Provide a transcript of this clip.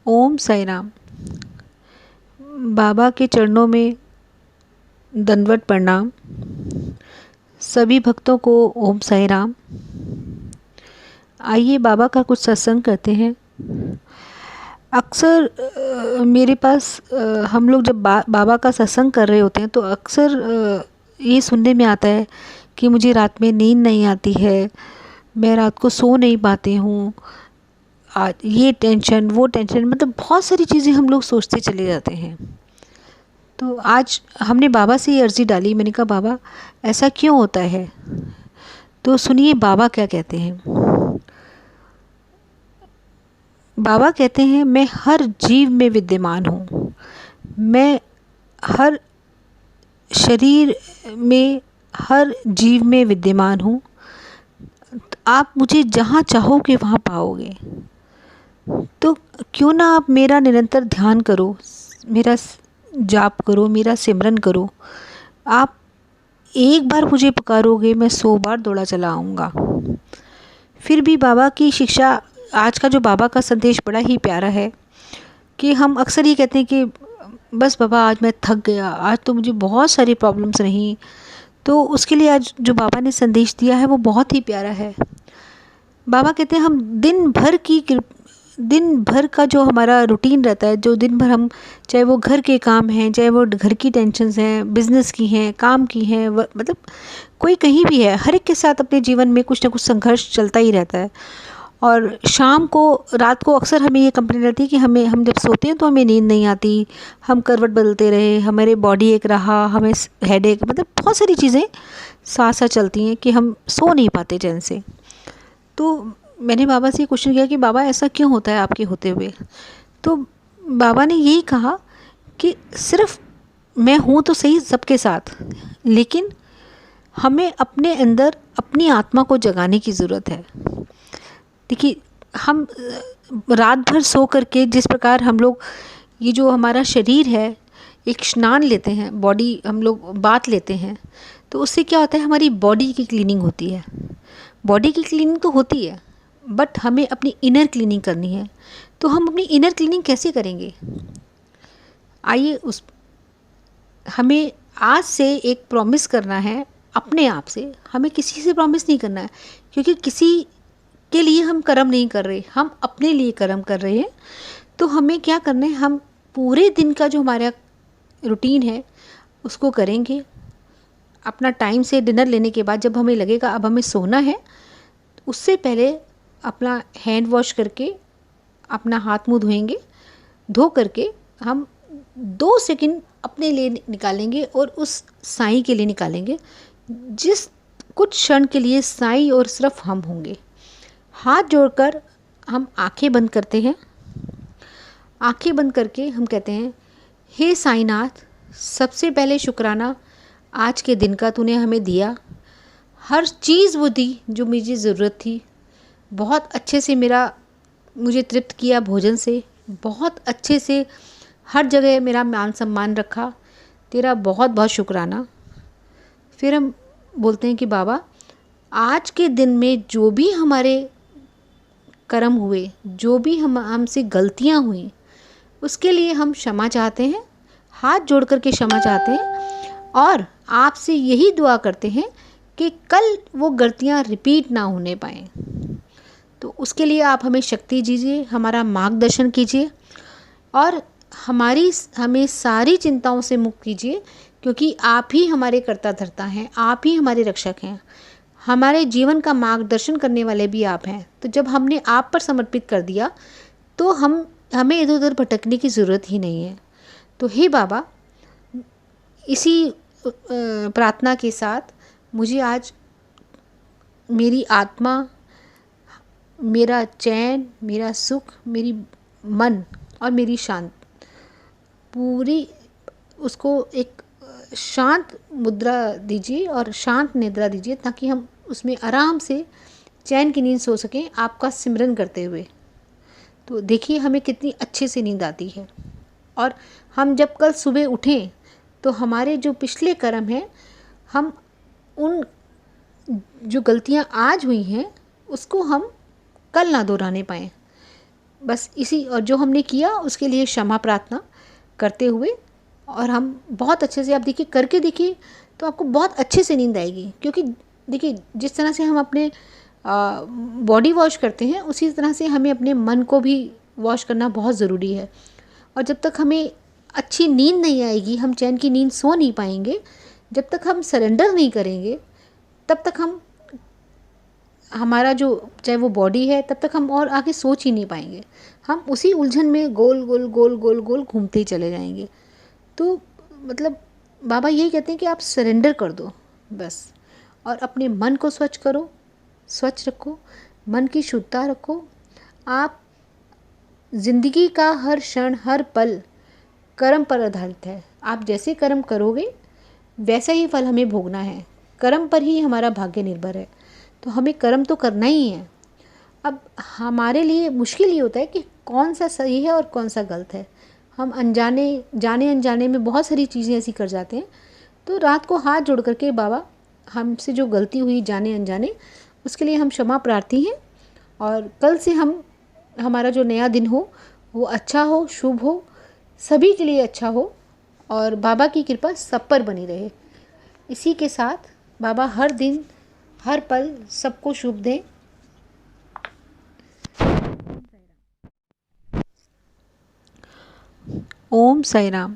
ओम साई राम। बाबा के चरणों में दंडवत प्रणाम। सभी भक्तों को ओम साई राम। आइए बाबा का कुछ सत्संग करते हैं। अक्सर मेरे पास हम लोग जब बाबा का सत्संग कर रहे होते हैं तो अक्सर ये सुनने में आता है कि मुझे रात में नींद नहीं आती है, मैं रात को सो नहीं पाती हूँ, आज ये टेंशन वो टेंशन, मतलब बहुत सारी चीज़ें हम लोग सोचते चले जाते हैं। तो आज हमने बाबा से ये अर्ज़ी डाली, मैंने कहा बाबा ऐसा क्यों होता है। तो सुनिए बाबा क्या कहते हैं। बाबा कहते हैं मैं हर जीव में विद्यमान हूँ, मैं हर शरीर में, हर जीव में विद्यमान हूँ। आप मुझे जहाँ चाहोगे वहाँ पाओगे। तो क्यों ना आप मेरा निरंतर ध्यान करो, मेरा जाप करो, मेरा सिमरन करो। आप एक बार मुझे पुकारोगे, मैं 100 बार दौड़ा चला आऊँगा। फिर भी बाबा की शिक्षा, आज का जो बाबा का संदेश बड़ा ही प्यारा है कि हम अक्सर ये कहते हैं कि बस बाबा आज मैं थक गया, आज तो मुझे बहुत सारी प्रॉब्लम्स रहीं। तो उसके लिए आज जो बाबा ने संदेश दिया है वो बहुत ही प्यारा है। बाबा कहते हैं हम दिन भर का जो हमारा रूटीन रहता है, जो दिन भर हम, चाहे वो घर के काम हैं, चाहे वो घर की टेंशन्स हैं, बिज़नेस की हैं, काम की हैं, मतलब कोई कहीं भी है, हर एक के साथ अपने जीवन में कुछ ना कुछ संघर्ष चलता ही रहता है। और शाम को, रात को अक्सर हमें ये कंप्लेन रहती है कि हम जब सोते हैं तो हमें नींद नहीं आती, हम करवट बदलते रहे, हमारे बॉडी एक रहा, हमें हेडेक, मतलब बहुत सारी चीज़ें साथ साथ चलती हैं कि हम सो नहीं पाते चैन से। तो मैंने बाबा से ये क्वेश्चन किया कि बाबा ऐसा क्यों होता है आपके होते हुए। तो बाबा ने यही कहा कि सिर्फ मैं हूँ तो सही सबके साथ, लेकिन हमें अपने अंदर अपनी आत्मा को जगाने की ज़रूरत है। देखिए हम रात भर सो करके जिस प्रकार हम लोग, ये जो हमारा शरीर है, एक स्नान लेते हैं, बॉडी हम लोग बात लेते हैं, तो उससे क्या होता है, हमारी बॉडी की क्लीनिंग होती है। बॉडी की क्लीनिंग तो होती है, बट हमें अपनी इनर क्लीनिंग करनी है। तो हम अपनी इनर क्लीनिंग कैसे करेंगे। आइए हमें आज से एक प्रॉमिस करना है अपने आप से, हमें किसी से प्रॉमिस नहीं करना है, क्योंकि किसी के लिए हम कर्म नहीं कर रहे, हम अपने लिए कर्म कर रहे हैं। तो हमें क्या करना है, हम पूरे दिन का जो हमारा रूटीन है उसको करेंगे। अपना टाइम से डिनर लेने के बाद जब हमें लगेगा अब हमें सोना है, उससे पहले अपना हैंड वॉश करके अपना हाथ मुंह धोएंगे। धो करके हम 2 सेकंड अपने लिए निकालेंगे और उस साईं के लिए निकालेंगे, जिस कुछ क्षण के लिए साईं और सिर्फ हम होंगे। हाथ जोड़कर हम आंखें बंद करते हैं। आंखें बंद करके हम कहते हैं, हे साईनाथ, सबसे पहले शुक्राना आज के दिन का तूने हमें दिया। हर चीज़ वो दी जो मुझे ज़रूरत थी। बहुत अच्छे से मुझे तृप्त किया भोजन से, बहुत अच्छे से हर जगह मेरा मान सम्मान रखा। तेरा बहुत बहुत शुक्राना। फिर हम बोलते हैं कि बाबा आज के दिन में जो भी हमारे कर्म हुए, जो भी हमसे गलतियां हुई, उसके लिए हम क्षमा चाहते हैं, हाथ जोड़ कर के क्षमा चाहते हैं और आपसे यही दुआ करते हैं कि कल वो गलतियां रिपीट ना होने पाएँ। तो उसके लिए आप हमें शक्ति दीजिए, हमारा मार्गदर्शन कीजिए और हमें सारी चिंताओं से मुक्त कीजिए, क्योंकि आप ही हमारे कर्ता धर्ता हैं, आप ही हमारे रक्षक हैं, हमारे जीवन का मार्गदर्शन करने वाले भी आप हैं। तो जब हमने आप पर समर्पित कर दिया तो हमें इधर उधर भटकने की ज़रूरत ही नहीं है। तो हे बाबा, इसी प्रार्थना के साथ मुझे आज मेरी आत्मा, मेरा चैन, मेरा सुख, मेरी मन और मेरी शांत, पूरी उसको एक शांत मुद्रा दीजिए और शांत निद्रा दीजिए, ताकि हम उसमें आराम से चैन की नींद सो सकें आपका सिमरन करते हुए। तो देखिए हमें कितनी अच्छे से नींद आती है। और हम जब कल सुबह उठें तो हमारे जो पिछले कर्म हैं, हम उन जो गलतियां आज हुई हैं उसको हम कल ना दोहराने पाएँ। बस इसी, और जो हमने किया उसके लिए क्षमा प्रार्थना करते हुए, और हम बहुत अच्छे से, आप देखिए करके देखिए तो आपको बहुत अच्छे से नींद आएगी। क्योंकि देखिए जिस तरह से हम अपने बॉडी वॉश करते हैं उसी तरह से हमें अपने मन को भी वॉश करना बहुत ज़रूरी है। और जब तक हमें अच्छी नींद नहीं आएगी, हम चैन की नींद सो नहीं पाएंगे। जब तक हम सरेंडर नहीं करेंगे तब तक हम, हमारा जो चाहे वो बॉडी है, तब तक हम और आगे सोच ही नहीं पाएंगे। हम उसी उलझन में गोल गोल गोल गोल गोल घूमते ही चले जाएंगे। तो मतलब बाबा यही कहते हैं कि आप सरेंडर कर दो बस, और अपने मन को स्वच्छ करो, स्वच्छ रखो, मन की शुद्धता रखो। आप, ज़िंदगी का हर क्षण हर पल कर्म पर आधारित है। आप जैसे कर्म करोगे वैसा ही फल हमें भोगना है। कर्म पर ही हमारा भाग्य निर्भर है, तो हमें कर्म तो करना ही है। अब हमारे लिए मुश्किल ये होता है कि कौन सा सही है और कौन सा गलत है। हम अनजाने, जाने अनजाने में बहुत सारी चीज़ें ऐसी कर जाते हैं। तो रात को हाथ जोड़ करके बाबा, हमसे जो गलती हुई जाने अनजाने, उसके लिए हम क्षमा प्रार्थी हैं। और कल से हम, हमारा जो नया दिन हो वो अच्छा हो, शुभ हो, सभी के लिए अच्छा हो, और बाबा की कृपा सब पर बनी रहे। इसी के साथ बाबा हर दिन हर पल सबको शुभ दें। ओम साई राम।